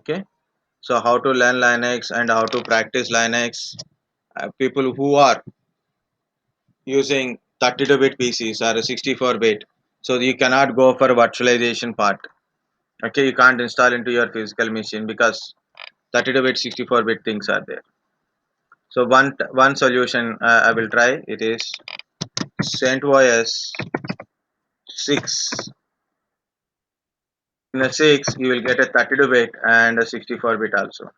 Okay, so how to learn Linux and how to practice Linux. People who are using 32-bit PCs or 64-bit, so you cannot go for virtualization part. Okay, you can't install into your physical machine because 32-bit 64-bit things are there. So one solution I will try, it is CentOS 6. In a 6 you will get a 32-bit and a 64-bit also.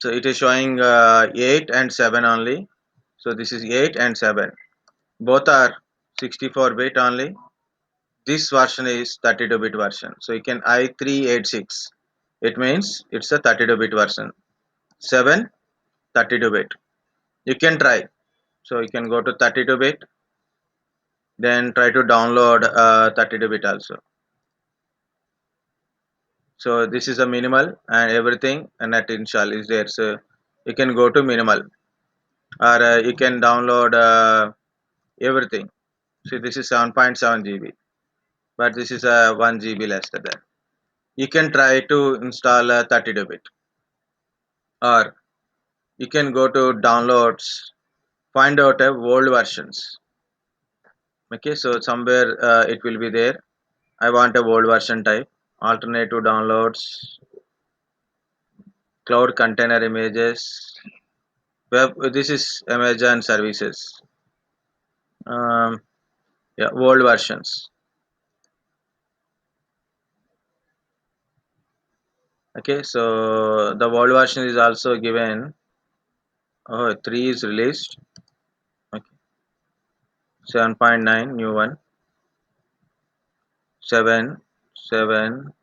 So it is showing 8 and 7 only. So this is 8 and 7, both are 64-bit only. This version is 32-bit version, so you can i386, it means it's a 32-bit version. 7 32-bit, you can try. So you can go to 32-bit, then try to download 32-bit also. So this is a minimal and everything, and net install is there, so you can go to minimal, or you can download everything. See, this is 7.7 GB, but this is a 1 GB less than that. You can try to install a 32-bit, or you can go to downloads, find out a old versions. Okay, so somewhere it will be there. I want a old version type. Alternative downloads, cloud container images, web. This is Amazon services. Um, yeah, old versions. Okay, so the old version is also given. Oh, 3 is released. Okay, 7.9 new one. 7, 7,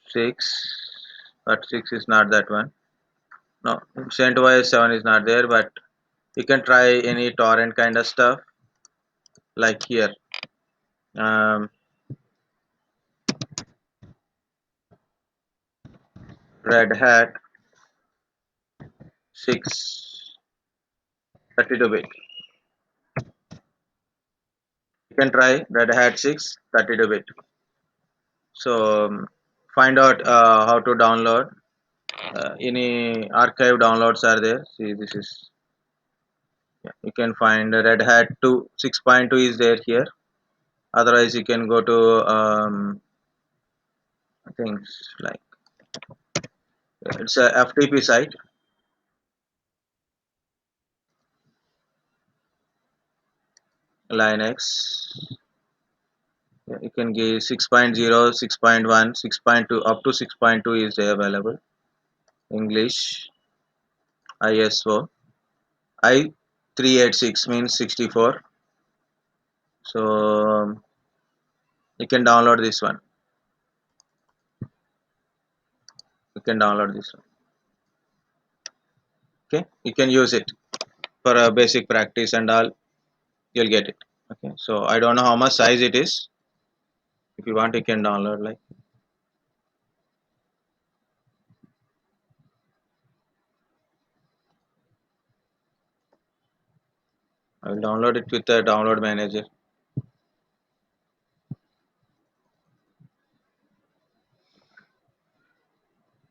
6, but 6 is not that one. No, CentOS 7 is not there, but you can try any torrent kind of stuff like here. Um, Red Hat 6 32-bit. You can try Red Hat 6 32-bit. So find out how to download. Any archive downloads are there. See, this is, yeah, you can find Red Hat 2 6.2 is there here. Otherwise, you can go to things like, it's a FTP site. Linux. Yeah, you can give 6.0, 6.1, 6.2, up to 6.2 is available. English, ISO. I386 means 64. So you can download this one. You can download this one. Okay, you can use it for a basic practice and all. You'll get it. Okay, so I don't know how much size it is. If you want, you can download like. I will download it with the download manager.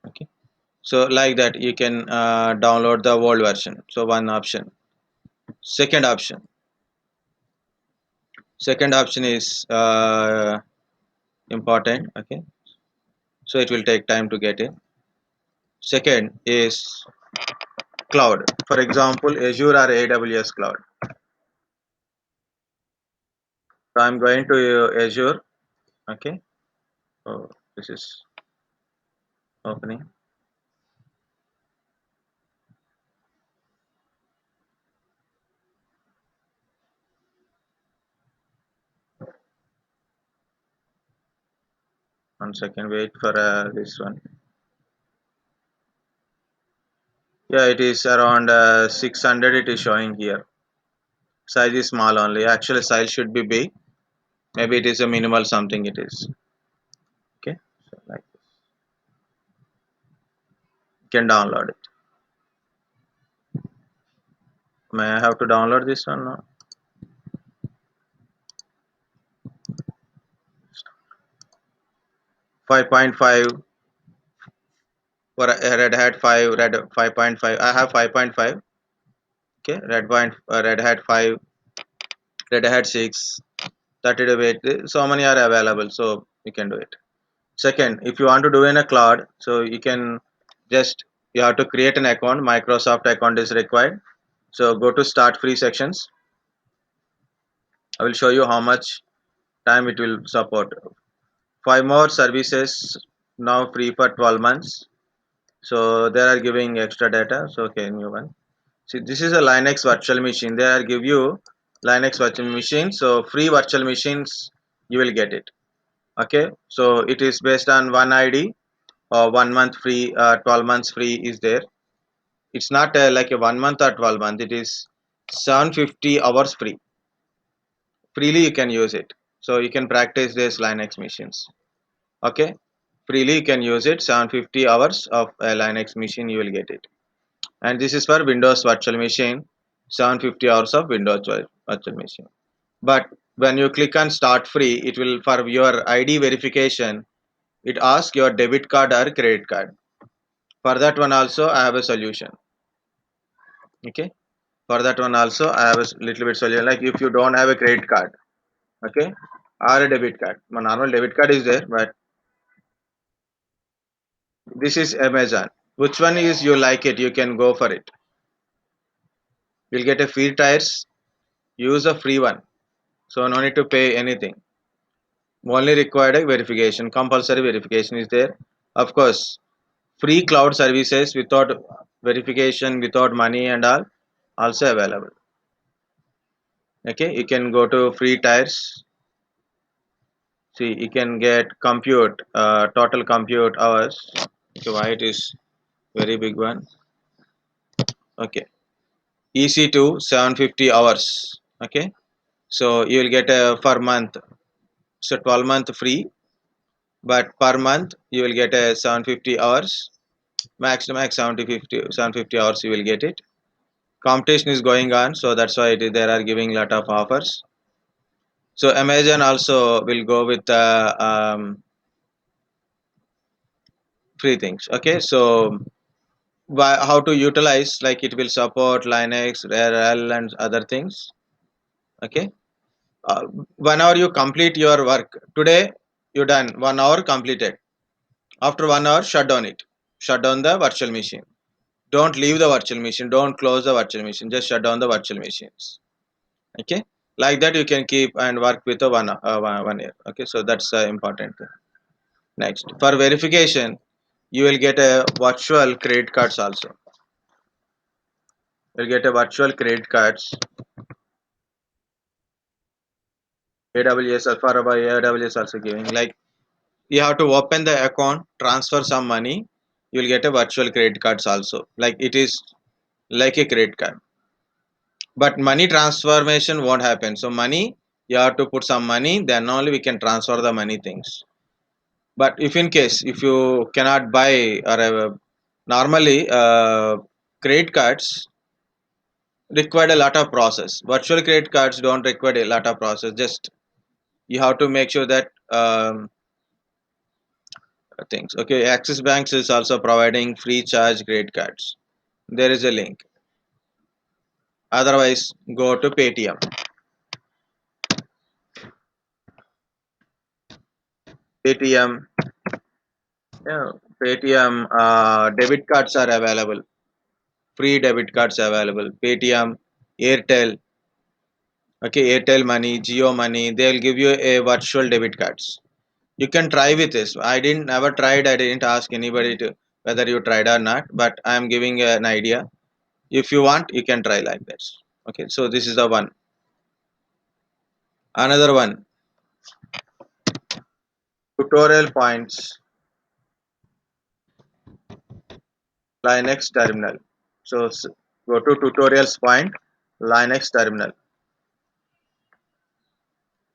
Okay, so like that you can download the old version. So one option. Second option. Second option is important. Okay, so it will take time to get it. Second is cloud. For example, Azure or AWS cloud. So I'm going to Azure. Okay, so this is opening. 1 second, wait for this one. Yeah, it is around 600. It is showing here. Size is small only. Actually, size should be big. Maybe it is a minimal something. It is. Okay, so like this. You can download it. May I have to download this one now? 5.5 for a Red Hat 5, Red 5.5. I have 5.5. Okay, Red Hat 5, Red Hat 6, 32 bit. So many are available, so you can do it. Second, if you want to do in a cloud, so just you have to create an account. Microsoft account is required. So go to start free sections. I will show you how much time it will support. Five more services now free for 12 months. So they are giving extra data. So okay, new one. See, this is a Linux virtual machine. They are give you Linux virtual machine. So free virtual machines you will get it. Okay. So it is based on one ID or 1 month free, 12 months free is there. It's not like a 1 month or 12 month. It is 750 hours free. Freely you can use it. So you can practice this Linux machines. Okay. Freely you can use it. 750 hours of a Linux machine you will get it. And this is for Windows virtual machine. 750 hours of Windows virtual machine. But when you click on start free, it will for your ID verification. It asks your debit card or credit card. For that one also I have a solution. Okay. For that one also I have a little bit solution. Like if you don't have a credit card, okay, or a debit card. My normal debit card is there, but this is Amazon. Which one is you like it? You can go for it. You'll get a free tires. Use a free one. So no need to pay anything. Only required a verification. Compulsory verification is there. Of course, free cloud services without verification, without money and all, also available. Okay, you can go to free tires. See, you can get compute total compute hours. Okay, why it is very big one. Okay, EC2 750 hours. Okay, so you will get a per month. So 12-month free, but per month you will get a 750 hours. Max to max 750 hours you will get it. Competition is going on, so that's why they are giving lot of offers. So Amazon also will go with free things. Okay, so how to utilize, like it will support Linux, RL and other things. Okay, uh, 1 hour you complete your work today. You done 1 hour completed. After 1 hour, shut down it. Shut down the virtual machine. Don't leave the virtual machine. Don't close the virtual machine. Just shut down the virtual machines. Okay, like that you can keep and work with a 1 year. Okay, so that's important thing. Next, for verification, you will get a virtual credit cards also. You'll get a virtual credit cards. AWS for AWS also giving, like you have to open the account, transfer some money, you'll get a virtual credit cards also. Like it is like a credit card, but money transformation won't happen. So money, you have to put some money, then only we can transfer the money things. But if in case if you cannot buy or normally credit cards require a lot of process. Virtual credit cards don't require a lot of process. Just you have to make sure that things. Okay, Axis Banks is also providing free charge credit cards. There is a link. Otherwise, go to Paytm. Paytm, yeah, Paytm debit cards are available. Free debit cards available. Paytm, Airtel, okay, Airtel Money, Geo Money. They will give you a virtual debit cards. You can try with this. I didn't never tried. I didn't ask anybody to whether you tried or not. But I am giving an idea. If you want, you can try like this. Okay, so this is the one. Another one, tutorial points, Linux terminal. So go to tutorials point, Linux terminal.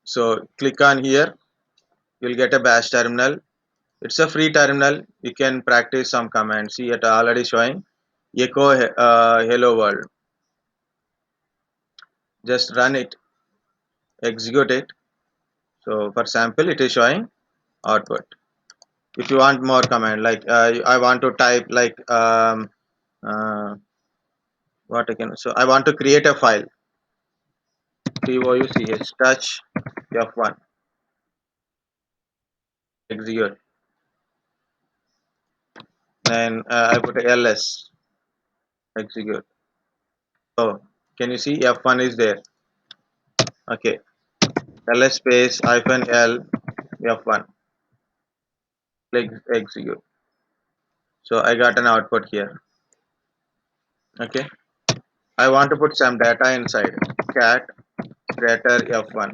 So click on here. You'll get a bash terminal. It's a free terminal. You can practice some commands. See, it already showing echo hello world. Just run it, execute it. So for sample, it is showing output. If you want more command, like I want to type like uh, what I can. So I want to create a file. touch touch F1 execute. Then I put a ls execute. So can you see F1 is there? Okay. ls space hyphen l F1 click execute. So I got an output here. Okay. I want to put some data inside. Cat greater F1.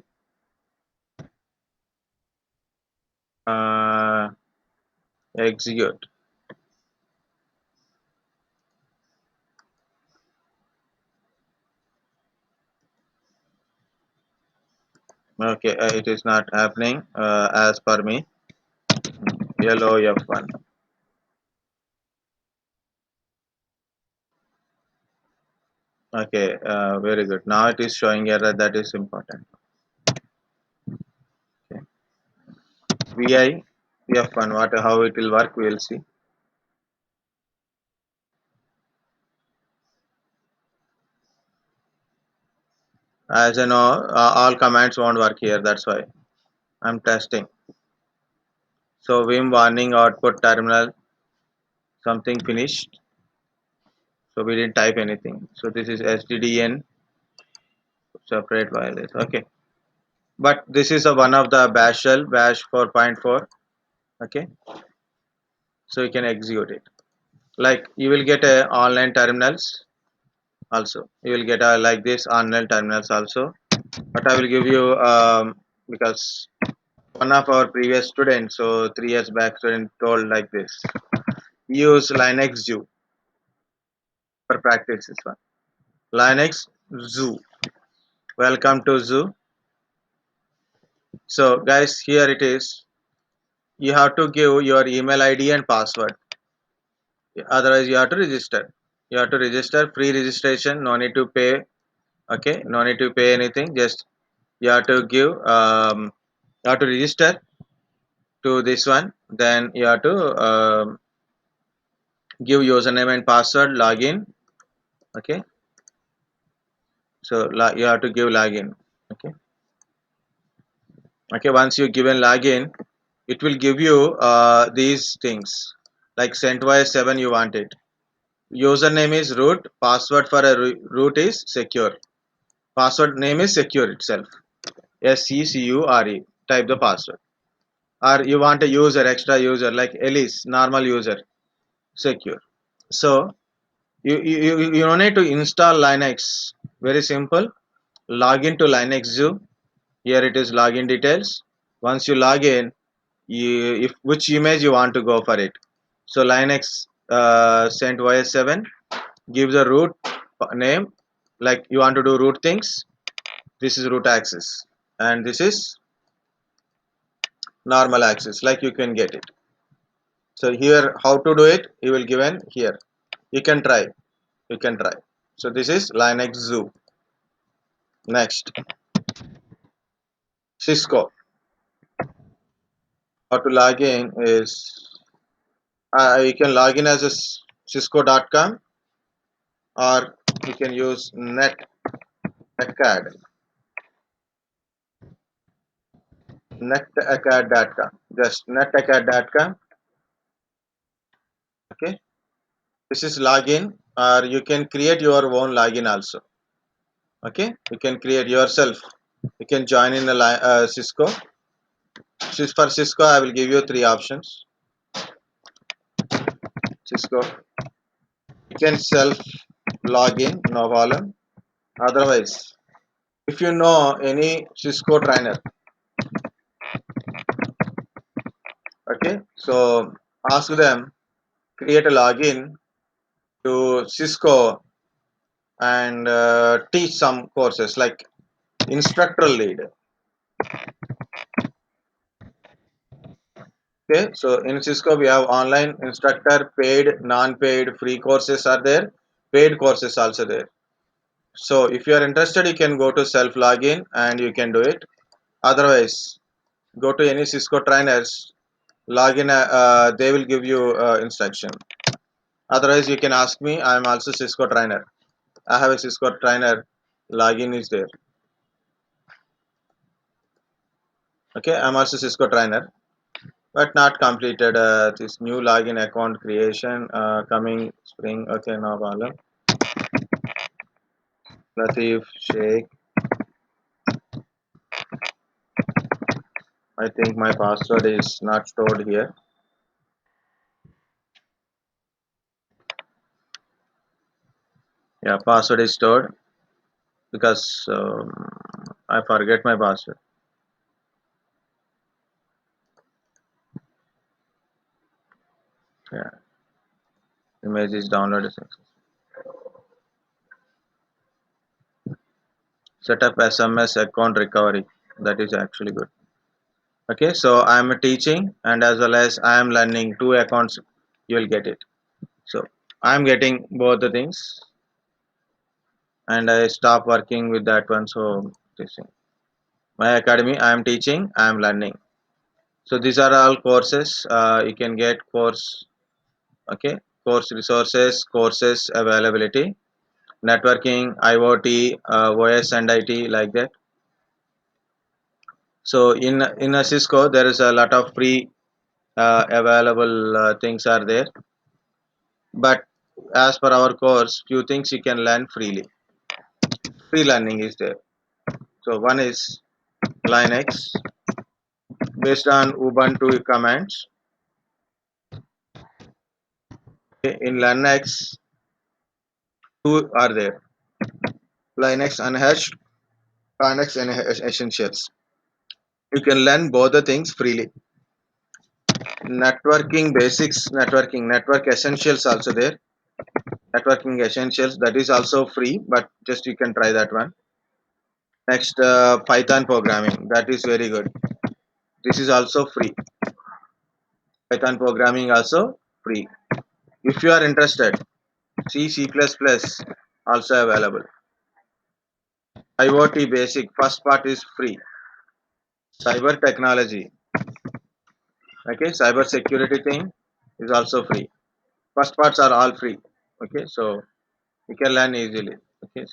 Uh, execute. Okay, it is not happening as per me. Yellow F1. Okay, very good. Now it is showing error, that is important. Okay. VI F1. What how it will work? We will see. As you know, all commands won't work here. That's why I'm testing. So Vim warning output terminal something finished. So we didn't type anything. So this is SDDN separate wireless. Okay, but this is a one of the bash shell bash 4.4. Okay, so you can execute it. Like you will get a online terminals also. You will get a like this online terminals also. But I will give you because one of our previous students, so 3 years back, student told like this. Use Linux Zoo for practice this one. Linux Zoo. Welcome to Zoo. So guys, here it is. You have to give your email ID and password. Otherwise, you have to register. You have to register. Free registration. No need to pay. Okay. No need to pay anything. Just you have to give. You have to register to this one. Then you have to give username and password. Login. Okay. So you have to give login. Okay. Okay. Once you given login, it will give you these things like CentOS 7. You want it. Username is root. Password for a root is secure. Password name is secure itself. SECURE. Type the password. Or you want a user, extra user like Alice, normal user, secure. So you don't need to install Linux. Very simple. Log into Linux Zoo. Here it is login details. Once you log in, if which image you want to go for it. So Linux CentOS 7 gives a root name, like you want to do root things. This is root access, and this is normal access, like you can get it. So here how to do it, you will given here. You can try. You can try. So this is Linux Zoo. Next, Cisco. How to log in is you can log in as a cisco.com, or you can use netacad netacad.com. Just netacad.com. Okay, this is login, or you can create your own login also. Okay, you can create yourself. You can join in the Cisco. For Cisco, I will give you three options. Cisco, you can self login, no problem. Otherwise, if you know any Cisco trainer, okay, so ask them create a login to Cisco and teach some courses like instructor lead. Okay, so in Cisco we have online instructor, paid, non-paid, free courses are there, paid courses also there. So if you are interested, you can go to self login and you can do it. Otherwise, go to any Cisco trainers login. They will give you instruction. Otherwise, you can ask me. I am also Cisco trainer. I have a Cisco trainer. Login is there. Okay, I'm also Cisco trainer, but not completed. This new login account creation coming spring. Okay, no problem. Latif Sheikh. I think my password is not stored here. Yeah, password is stored because I forget my password. Yeah, image is downloaded. Set up SMS account recovery. That is actually good. Okay, so I am teaching and as well as I am learning two accounts. You will get it. So I am getting both the things, and I stop working with that one. So this thing. My academy, I am teaching, I am learning. So these are all courses. You can get course. Okay, course resources, courses availability, networking, IoT, OS and IT like that. So in a Cisco, there is a lot of free available things are there, but as per our course, few things you can learn freely. Free learning is there. So one is Linux based on Ubuntu commands. Okay, in Linux, two are there: Linux Unhatched, Linux and Essentials. You can learn both the things freely. Networking basics, network essentials also there. Networking essentials, that is also free, but just you can try that one. Next, Python programming, that is very good. This is also free. Python programming also free. If you are interested, C++ also available. IoT basic, first part is free. Cyber technology, okay, cyber security thing is also free. First parts are all free. Okay, so you can learn easily. Okay,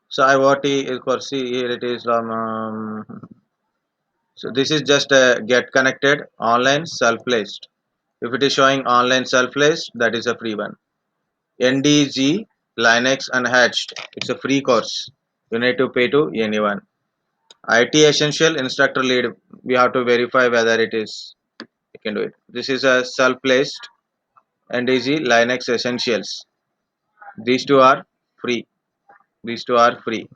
so IoT, of course, see here it is from. So this is just get connected online self-placed. If it is showing online self-placed, that is a free one. NDG Linux Unhatched. It's a free course. You need to pay to anyone. IT Essential Instructor Lead. We have to verify whether it is. You can do it. This is a self-placed NDG Linux Essentials. These two are free. These two are free.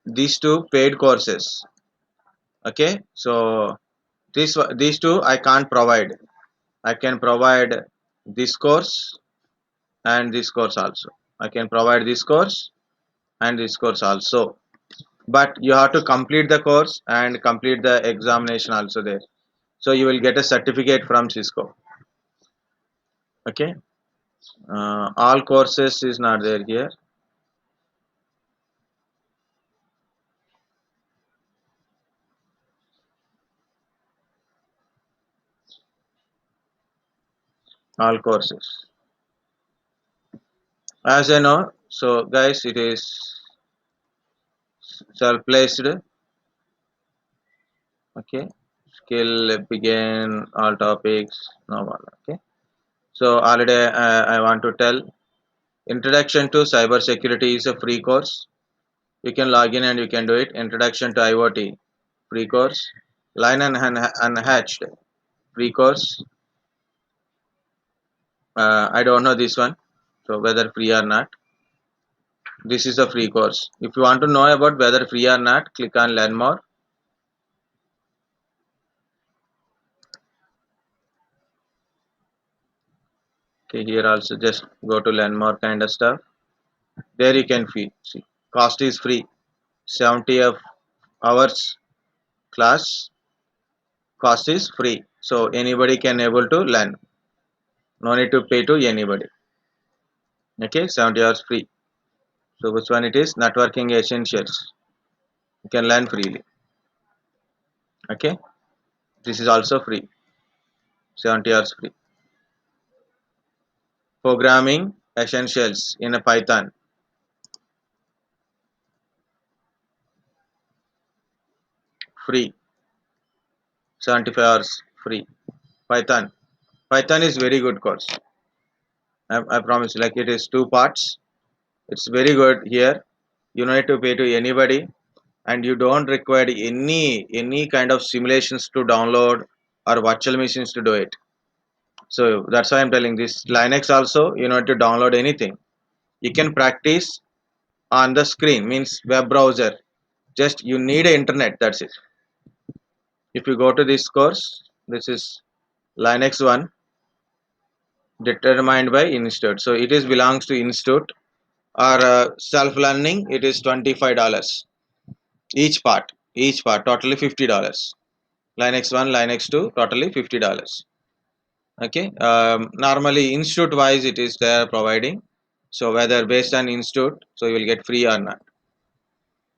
These two paid courses. Okay, so these two I can't provide. I can provide this course and this course also. I can provide this course and this course also. But you have to complete the course and complete the examination also there. So you will get a certificate from Cisco. Okay. All courses is not there here. All courses. As I know, so guys, it is self-placed. Okay. Skill begin all topics. No one. Okay. So already I want to tell. Introduction to cyber security is a free course. You can log in and you can do it. Introduction to IoT, free course. Line and Unhatched, free course. I don't know this one, so whether free or not. This is a free course. If you want to know about whether free or not, click on learn more. Okay, here also just go to learn more kind of stuff. There you can see. Cost is free. 70 of hours class cost is free. So anybody can able to learn. No need to pay to anybody. Okay, 70 hours free. So which one it is? Networking essentials. You can learn freely. Okay, this is also free, 70 hours free. Programming essentials in a Python, free, 75 hours free. Python. Python is very good course. I promise. Like it is two parts. It's very good here. You don't need to pay to anybody, and you don't require any kind of simulations to download or virtual machines to do it. So that's why I'm telling this. Linux also, you don't need to download anything. You can practice on the screen, means web browser. Just you need a internet. That's it. If you go to this course, this is Linux one, determined by institute. So it is belongs to institute, or self learning. It is $25 each part, totally $50. Linux 1, Linux 2, totally $50. Okay, normally institute wise it is there providing, so whether based on institute, so you will get free or not.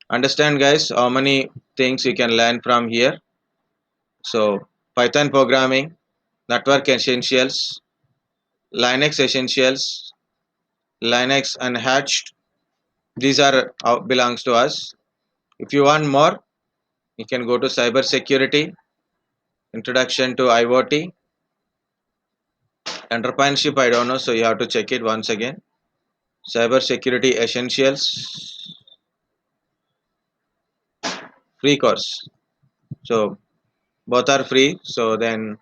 Understand guys how many things you can learn from here. So Python programming, network essentials, Linux essentials, Linux unhatched, these are belongs to us. If you want more, you can go to cyber security, introduction to IoT, entrepreneurship. I don't know, so you have to check it once again. Cyber security essentials, free course. So both are free. So then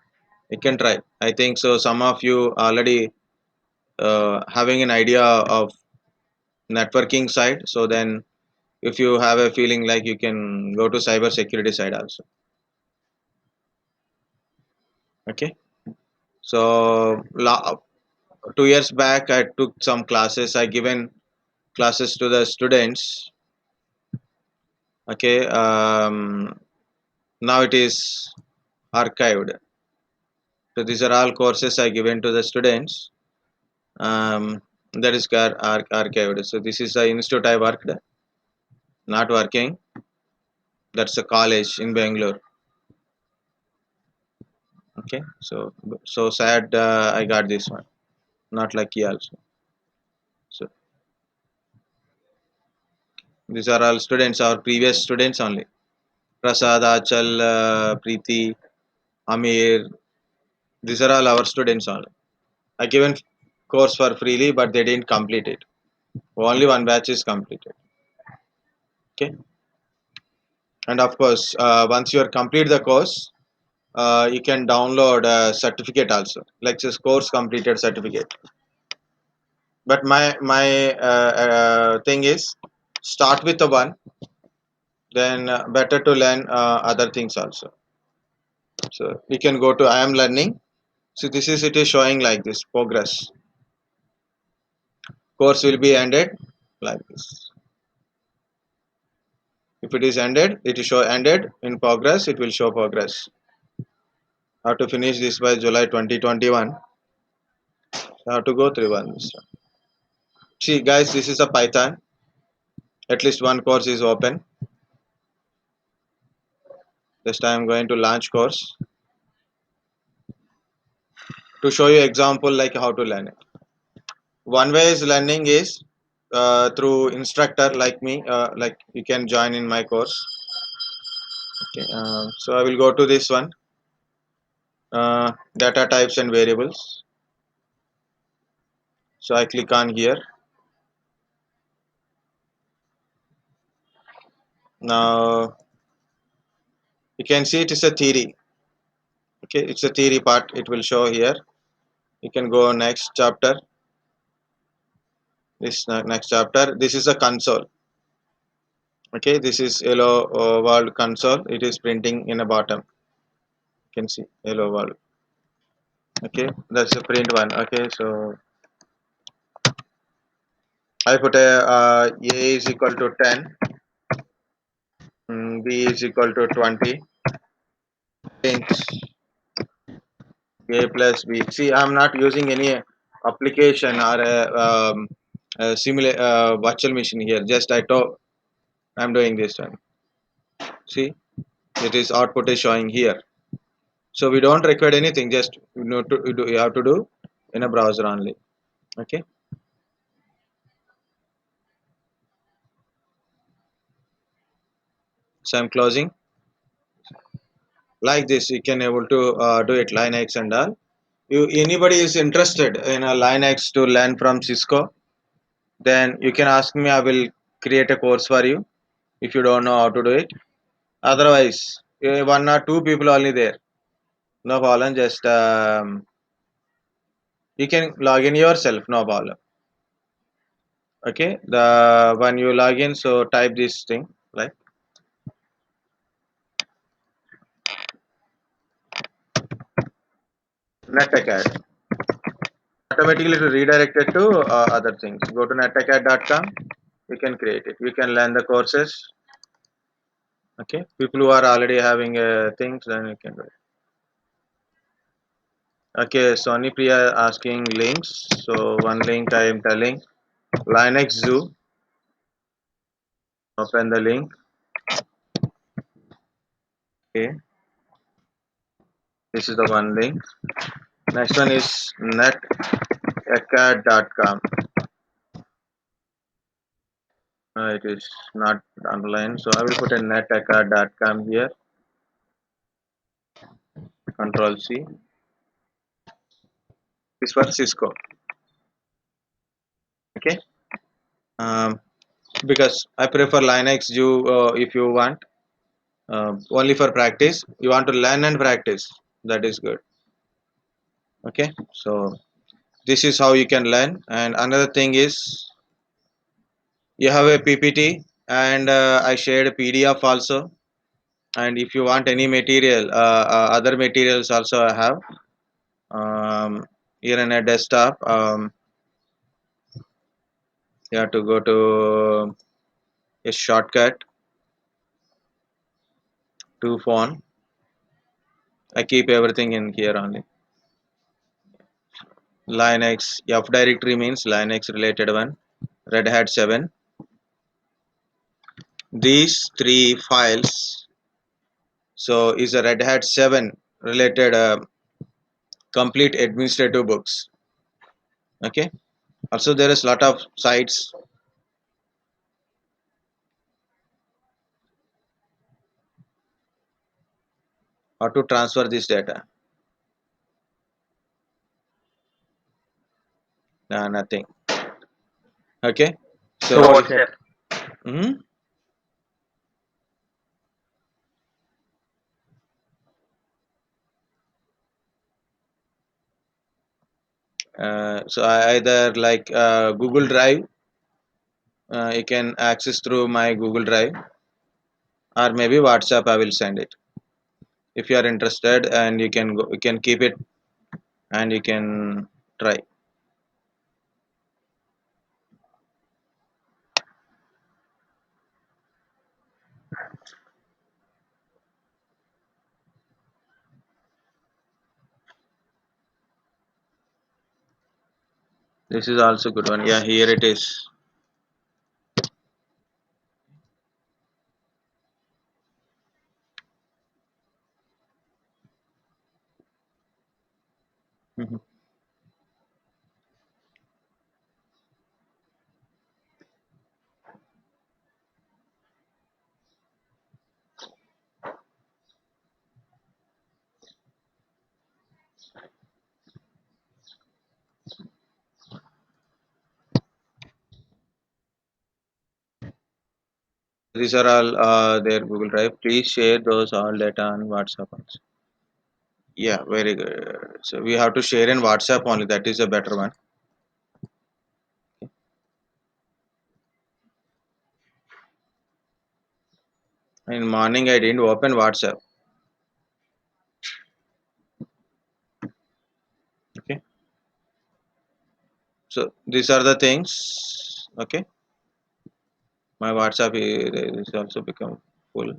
you can try. I think so. Some of you already having an idea of networking side. So then if you have a feeling like you can go to cyber security side also. Okay. So 2 years back I took some classes. I given classes to the students. Okay. Now it is archived. So these are all courses I given to the students. That is archived. So this is the institute I worked, not working. That's a college in Bangalore. Okay, so sad. I got this one. Not lucky also. So these are all students, our previous students only. Prasad, Achal, Preeti, Amir. These are all our students only. I given course for freely, but they didn't complete it. Only one batch is completed. Okay, and of course, once you are complete the course, you can download a certificate also, like this course completed certificate. But my thing is, start with the one, then better to learn other things also. So you can go to I am learning. So this is, it is showing like this progress. Course will be ended like this. If it is ended, it will show ended. In progress, it will show progress. How to finish this by July 2021. How to go through one. See guys, this is a Python. At least one course is open. This time I'm going to launch course to show you example like how to learn it. One way is learning is through instructor like me. Like you can join in my course. Okay, so I will go to this one, data types and variables. So I click on here. Now you can see it is a theory. Okay, it's a theory part. It will show here. You can go next chapter. This next chapter. This is a console. Okay, this is hello world console. It is printing in the bottom. You can see hello world. Okay, that's a print one. Okay, so I put a is equal to 10, b is equal to 20, print a plus b. See, I'm not using any application or virtual machine here. Just I'm doing this one. See, It is output is showing here. So we don't require anything, just you have to do in a browser only. Okay. So I'm closing. Like this you can able to do it Linux and all. You anybody is interested in a Linux to learn from Cisco, then you can ask me. I will create a course for you if you don't know how to do it. Otherwise, one or two people only there. No problem. Just you can log in yourself. No problem. Okay. The when you log in, so type this thing like NetAcad. Automatically to redirect it to other things. Go to netacad.com. You can create it. You can learn the courses. Okay. People who are already having things, then you can do it. Okay. Sony Priya asking links. So one link I am telling. Linux Zoo. Open the link. Okay. This is the one link. Next one is netacad.com. It is not online. So I will put a netacad.com here. Control C. This for Cisco. Okay. Um, because I prefer Linux. You, if you want only for practice, you want to learn and practice. That is good. Okay. So this is how you can learn. And another thing is you have a PPT, and I shared a PDF also. And if you want any material, other materials also I have here in a desktop. You have to go to a shortcut to phone. I keep everything in here only. Linux F directory means Linux related one. Red Hat 7. These three files. So is a Red Hat 7 related complete administrative books. Okay. Also there is lot of sites. How to transfer this data. Nothing. Okay. So So what's that? mhm. So I either like Google Drive. You can access through my Google Drive, or maybe WhatsApp. I will send it if you are interested, and you can go. You can keep it, and you can try. This is also good one. Yeah, here it is. Mhm. These are all their Google Drive. Please share those all data on WhatsApp also. Yeah, very good. So we have to share in WhatsApp only. That is a better one. In morning I didn't open WhatsApp. Okay. So these are the things. Okay. My WhatsApp is also become full.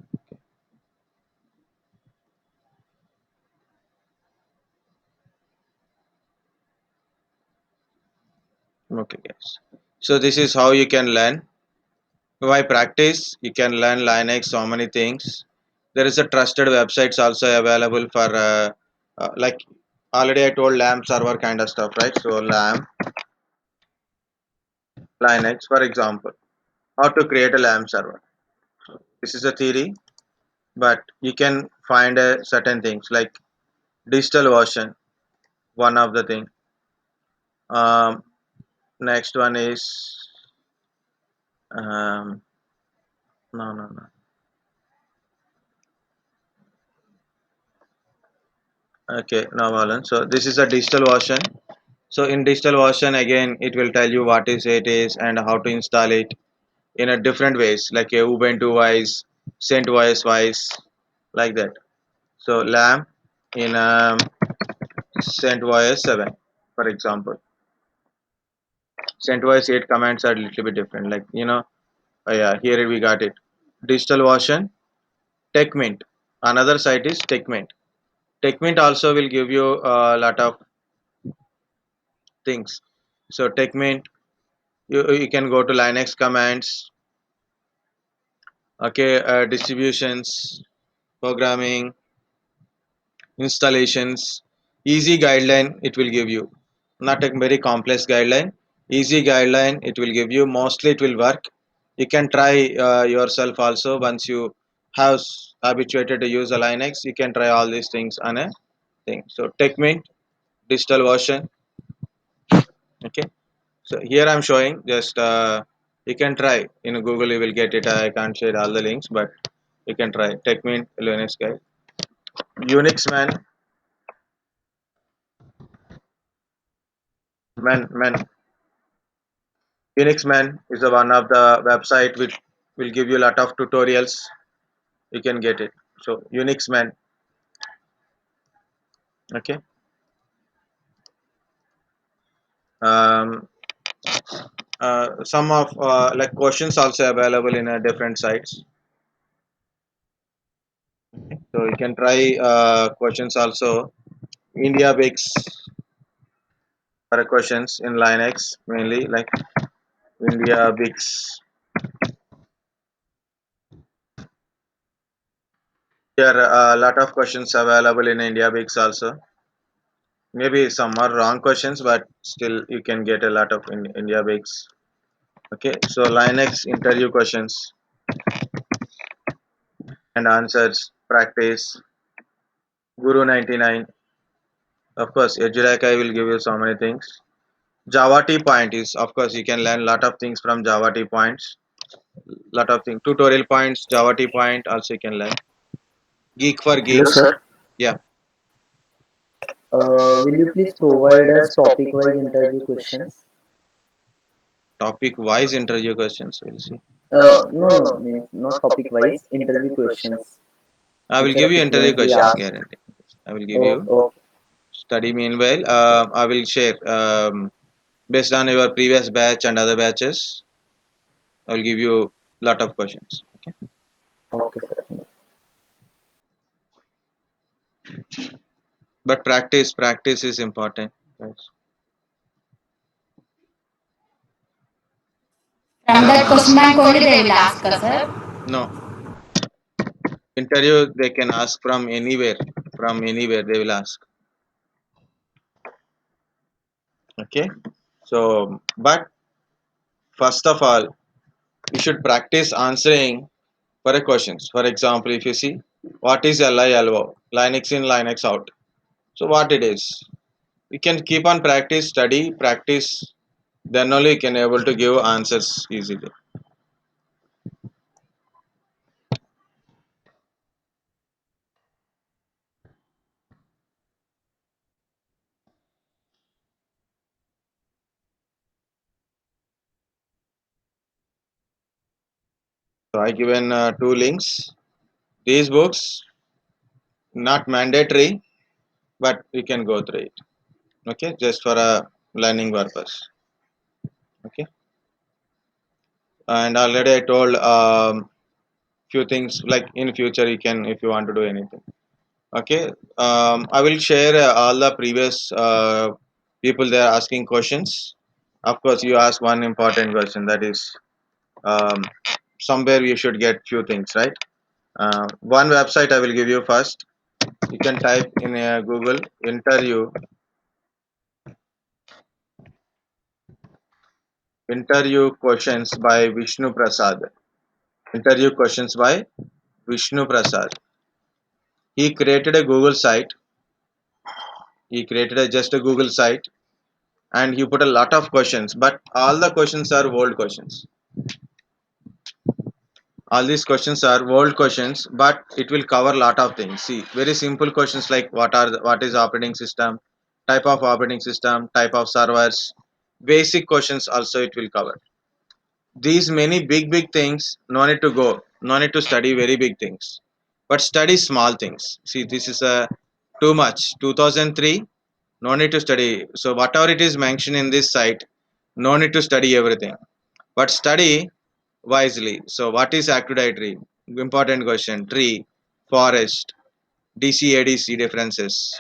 Okay, guys. So this is how you can learn. By practice, you can learn Linux so many things. There is a trusted websites also available for like already I told lamp server kind of stuff, right? So lamp Linux, for example, how to create a lamp server. This is a theory, but you can find certain things like digital version, one of the thing. Um, Next one is um, no. Okay, now Alan. So this is a digital version. So in digital version again, it will tell you what is it is and how to install it in a different ways, like a Ubuntu wise, CentOS wise, like that. So LAMP in CentOS 7, for example. CentOS 8 commands are a little bit different. Like yeah, here we got it. Digital version, TechMint. Another site is TechMint. TechMint also will give you a lot of things. So TechMint, you can go to Linux commands, okay, distributions, programming, installations, easy guideline it will give you, not a very complex guideline, easy guideline it will give you, mostly it will work. You can try yourself also. Once you have habituated to use a Linux, you can try all these things on a thing. So TechMint digital version, okay. So here I'm showing just you can try in Google, you will get it. I can't share all the links, but you can try TechMint Linux guide. Unix man Unix Man is a one of the website which will give you a lot of tutorials. You can get it. So Unix Man, okay. Um, some of like questions also available in different sites. So you can try questions also. India Bix for questions in Linux mainly, like India Bix. There are a lot of questions available in India Bix also. Maybe some are wrong questions, but still you can get a lot of in India Bix. Okay, so Linux interview questions and answers practice. Guru 99. Of course, Edureka will give you so many things. Java T point is, of course, you can learn lot of things from Java T points. Lot of things. Tutorial points, Java T point also you can learn. Geek for Hello, geeks. sir. Yeah, Will you please provide us topic-wise interview questions? topic wise interview questions. We'll see. No, means not topic-wise interview questions, I will which are give you interview frequently questions asked. guarantee. I will give Oh, you. okay, Study meanwhile. I will share based on your previous batch and other batches. I will give you lot of questions. Okay. okay, sir. But practice is important. Yes. From that question bank only they will ask us, sir. No, interview they can ask from anywhere. From anywhere they will ask. Okay. So, but first of all, you should practice answering for a questions. For example, if you see what is LILO, Linux in, Linux out. So what it is, you can keep on practice, study, practice. Then only you can able to give answers easily. So I given two links. These books not mandatory, but you can go through it. Okay, just for a learning purpose. Okay, and already I told few things like in future you can if you want to do anything. Okay, I will share all the previous people they are asking questions. Of course, you ask one important question, that is um, somewhere you should get few things right. One website I will give you first. You can type in Google interview questions by Vishnu Prasad. Interview questions by Vishnu Prasad. He created a Google site. He created just a Google site, and he put a lot of questions, but all the questions are old questions. All these questions are old questions, but it will cover a lot of things. See, very simple questions like what is operating system, type of servers, basic questions also it will cover. These many big things, no need to go, no need to study very big things, but study small things. See, this is a too much. 2003, no need to study. So whatever it is mentioned in this site, no need to study everything, but study wisely. So what is active directory? Important question. Tree, forest, DC-ADC differences,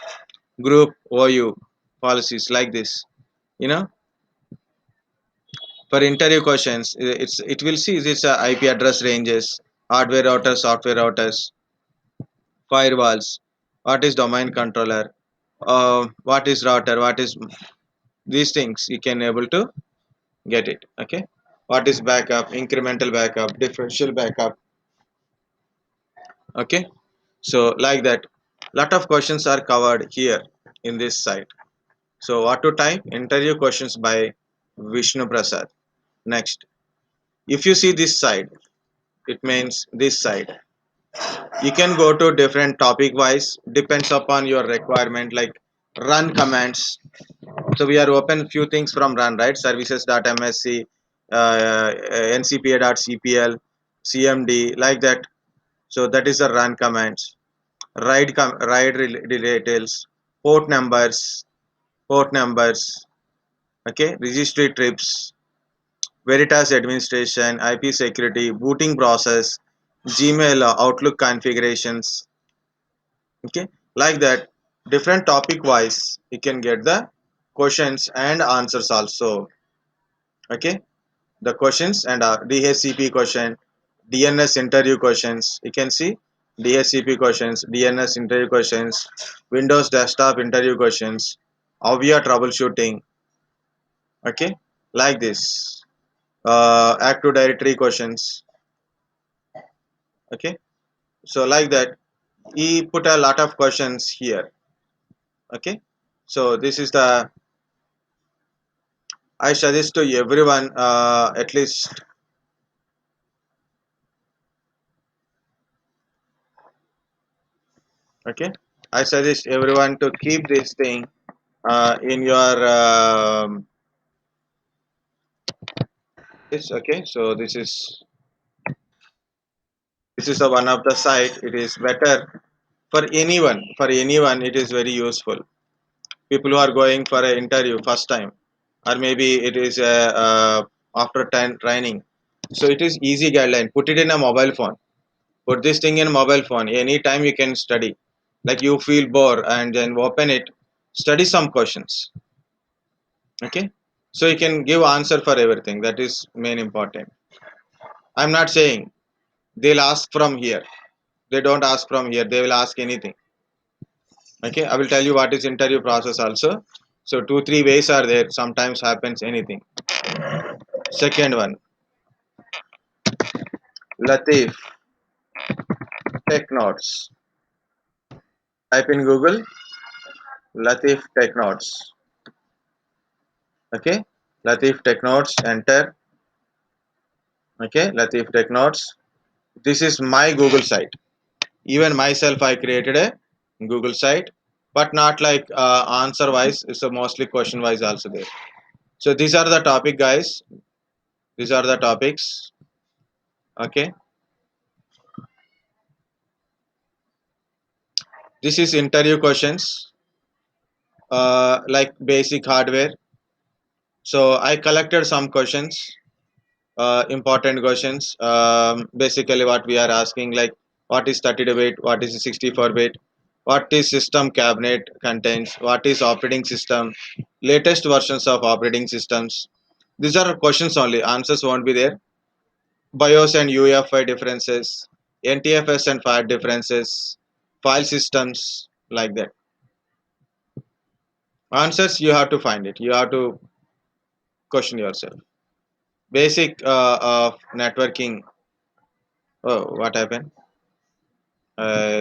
group, OU, policies like this. You know, for interview questions, it will see this IP address ranges, hardware routers, software routers, firewalls. What is domain controller? What is router? What is these things? You can able to get it. Okay. What is backup? Incremental backup, differential backup. Okay. So like that, lot of questions are covered here in this site. So what to type? Interview questions by Vishnu Prasad. Next, if you see this side, it means this side. You can go to different topic wise, depends upon your requirement, like run commands. So we are open few things from run, right? Services.msc, ncpa.cpl, cmd, like that. So that is the run commands. Ride details, port numbers, port numbers, okay, registry trips, Veritas administration, IP security, booting process, Gmail Outlook configurations, okay, like that. Different topic wise, you can get the questions and answers also, okay. The questions and DHCP question, DNS interview questions. You can see DHCP questions, DNS interview questions, Windows desktop interview questions, Avia troubleshooting. Okay, like this. Active Directory questions. Okay, so like that. He put a lot of questions here. Okay, so this is the I suggest to everyone at least. Okay, I suggest everyone to keep this thing in your this. Okay, so this is a one of the site. It is better for anyone. For anyone, it is very useful. People who are going for an interview first time, or maybe it is after time training. So it is easy guideline. Put it in a mobile phone. Put this thing in mobile phone. Anytime you can study. Like you feel bored and then open it. Study some questions. Okay, so you can give answer for everything. That is main important. I'm not saying they'll ask from here. They don't ask from here. They will ask anything. Okay, I will tell you what is interview process also. So two three ways are there. Sometimes happens anything. Second one, Latif Tech Notes. Type in Google Latif Tech Notes. Okay, Latif Tech Notes. Enter. Okay, Latif Tech Notes. This is my Google site. Even myself, I created a Google site, but not like answer wise. It's a mostly question wise also there. So these are the topic, guys. These are the topics. Okay, this is interview questions, like basic hardware. So I collected some questions, important questions. Basically, what we are asking, like what is 32-bit, what is 64-bit, what is system cabinet contains, what is operating system, latest versions of operating systems. These are questions only. Answers won't be there. BIOS and UEFI differences, NTFS and file differences, file systems, like that. Answers you have to find it. You have to question yourself. Basic of networking. Oh, what happened?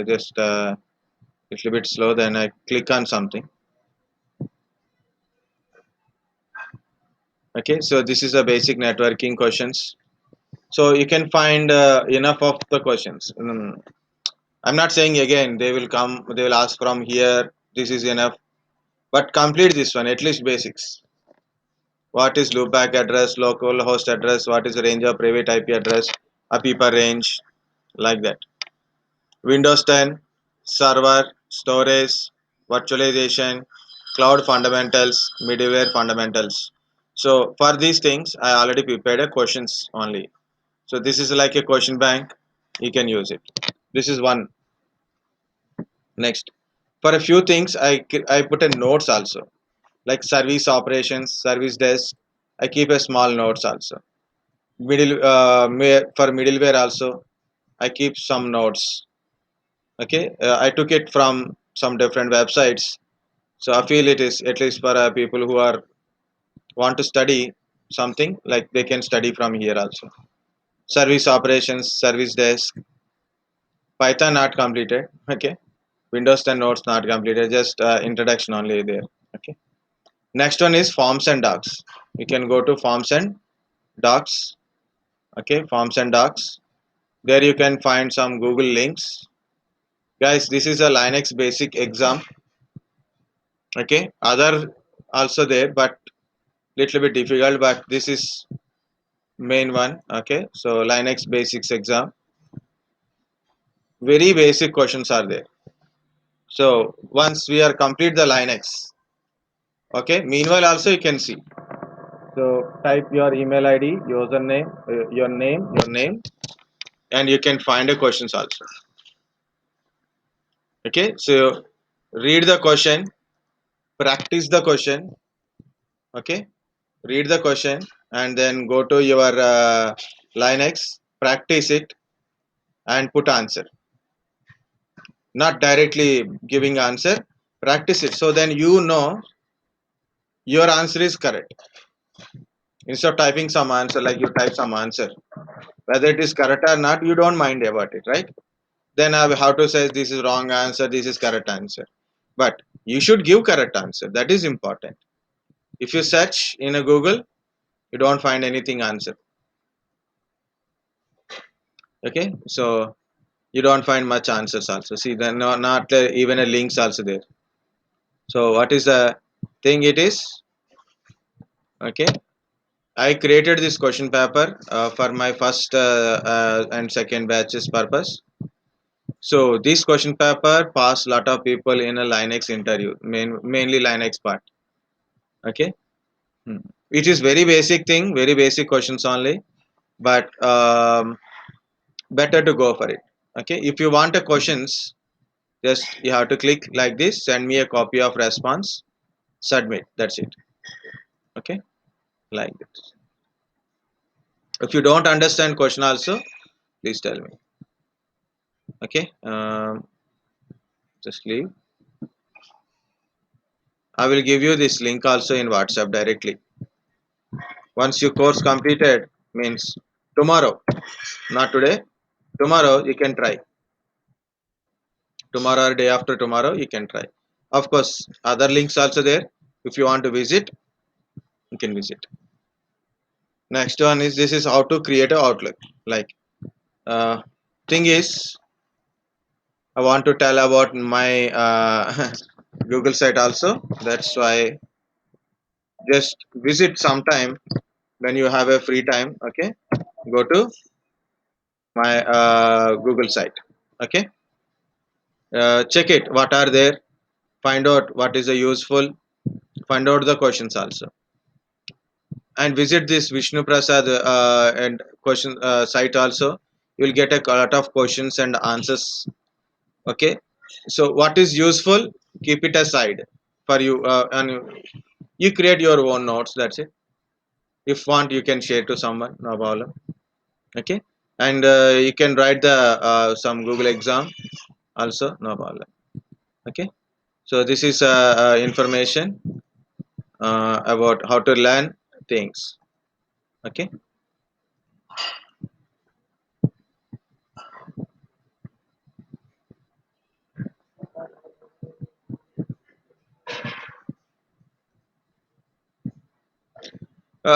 Just little bit slow. Then I click on something. Okay, so this is a basic networking questions. So you can find enough of the questions. I'm not saying again they will come. They will ask from here. This is enough. But complete this one at least basics. What is loopback address, local host address? What is the range of private IP address? APIPA range, like that. Windows 10, server, storage, virtualization, cloud fundamentals, middleware fundamentals. So for these things, I already prepared a questions only. So this is like a question bank. You can use it. This is one. Next, for a few things, I put a notes also, like service operations, service desk. I keep a small notes also. For middleware also, I keep some notes. Okay, I took it from some different websites, so I feel it is at least for people who are want to study something, like they can study from here also. Service operations, service desk, Python not completed. Okay, Windows 10 notes not completed, just introduction only there. Okay, next one is forms and docs. You can go to forms and docs. Okay, forms and docs. There you can find some Google links. Guys, this is a Linux basic exam. Okay, other also there, but little bit difficult, but this is main one. Okay, so Linux basics exam, very basic questions are there. So once we are complete the Linux, okay, meanwhile also you can see. So type your email ID, username, your name, and you can find the questions also. Okay, so read the question, practice the question. Okay, read the question and then go to your Linux, practice it and put answer. Not directly giving answer, practice it. So then you know your answer is correct. Instead of typing some answer, like you type some answer, whether it is correct or not, you don't mind about it, right? Then I have to say this is wrong answer, this is correct answer. But you should give correct answer. That is important. If you search in a Google, you don't find anything answer. Okay, so you don't find much answers also. See, then not even a links also there. So what is the thing? It is okay. I created this question paper for my first and second batches purpose. So this question paper passed lot of people in a Linux interview, mainly Linux part. Okay, Hmm. It is very basic thing, very basic questions only, but better to go for it. Okay, if you want a questions, just you have to click like this, send me a copy of response, submit. That's it. Okay, like this. If you don't understand question also, please tell me. Okay, just leave. I will give you this link also in WhatsApp directly. Once your course completed, means tomorrow, not today, tomorrow you can try. Tomorrow or day after tomorrow you can try. Of course, other links also there. If you want to visit, you can visit. Next one is this is how to create a Outlook. Like thing is, I want to tell about my Google site also. That's why just visit sometime when you have a free time. Okay, go to my Google site. Okay, check it. What are there? Find out what is a useful. Find out the questions also, and visit this Vishnu Prasad and question site also. You will get a lot of questions and answers. Okay, so what is useful? Keep it aside for you, and you create your own notes. That's it. If want, you can share to someone. No problem. Okay. and you can write the some Google exam also, no problem. Okay, so this is information about how to learn things. Okay.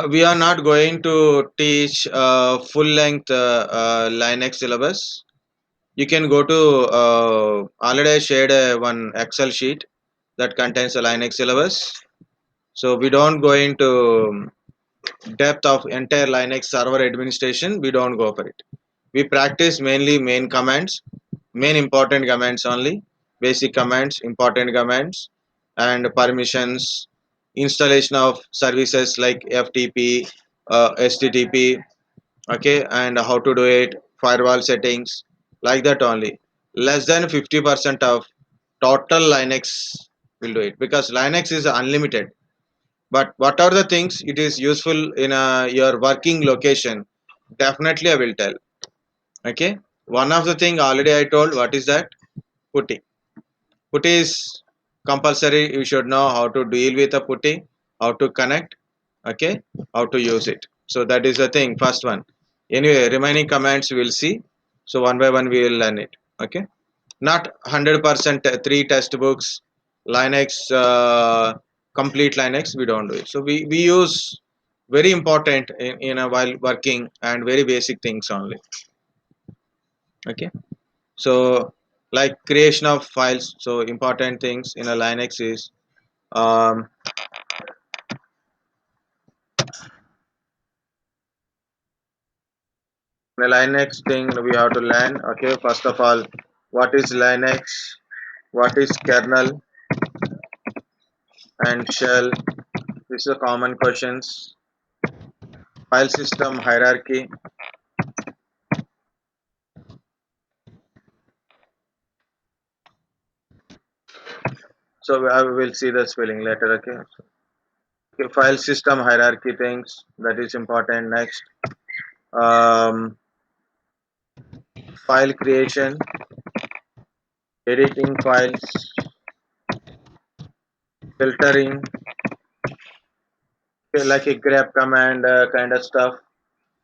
We are not going to teach full length Linux syllabus. You can go to already I shared one Excel sheet that contains the Linux syllabus. So we don't go into depth of entire Linux server administration. We don't go for it. We practice mainly main commands, main important commands only, basic commands, important commands, and permissions, installation of services like FTP, HTTP, okay, and how to do it, firewall settings, like that only. Less than 50% of total Linux will do it because Linux is unlimited. But what are the things it is useful in your working location? Definitely, I will tell. Okay, one of the thing already I told. What is that? Putty. Putty is compulsory. You should know how to deal with a putty, how to connect, okay, how to use it. So that is the thing. First one. Anyway, remaining commands we will see. So one by one we will learn it. Okay, not 100% three textbooks, Linux, complete Linux. We don't do it. So we use very important in a while working and very basic things only. Okay. So like creation of files. So important things in a Linux is um, the Linux thing we have to learn. Okay, first of all, what is Linux? What is kernel and shell? These are common questions. File system hierarchy. So I will see the spelling later. Okay. Okay, file system hierarchy things that is important. Next, um, file creation, editing files, filtering, okay, like a grep command kind of stuff.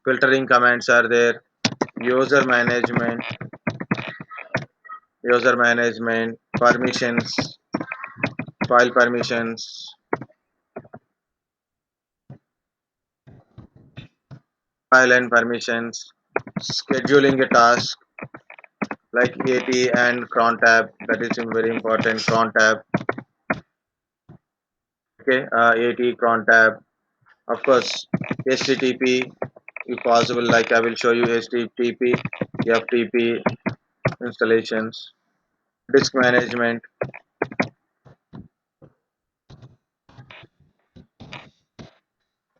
Filtering commands are there. User management, permissions, file permissions, file and permissions, scheduling a task like AT and cron tab. That is very important. Cron tab. Okay, AT cron tab. Of course, HTTP if possible. Like I will show you HTTP, FTP installations, disk management,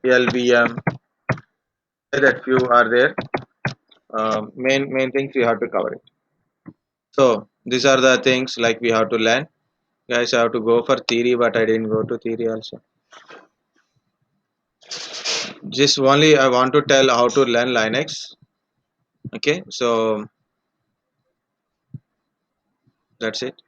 LVM. That few are there. Main things we have to cover it. So these are the things like we have to learn. Guys, I have to go for theory, but I didn't go to theory also. Just only I want to tell how to learn Linux. Okay, so that's it.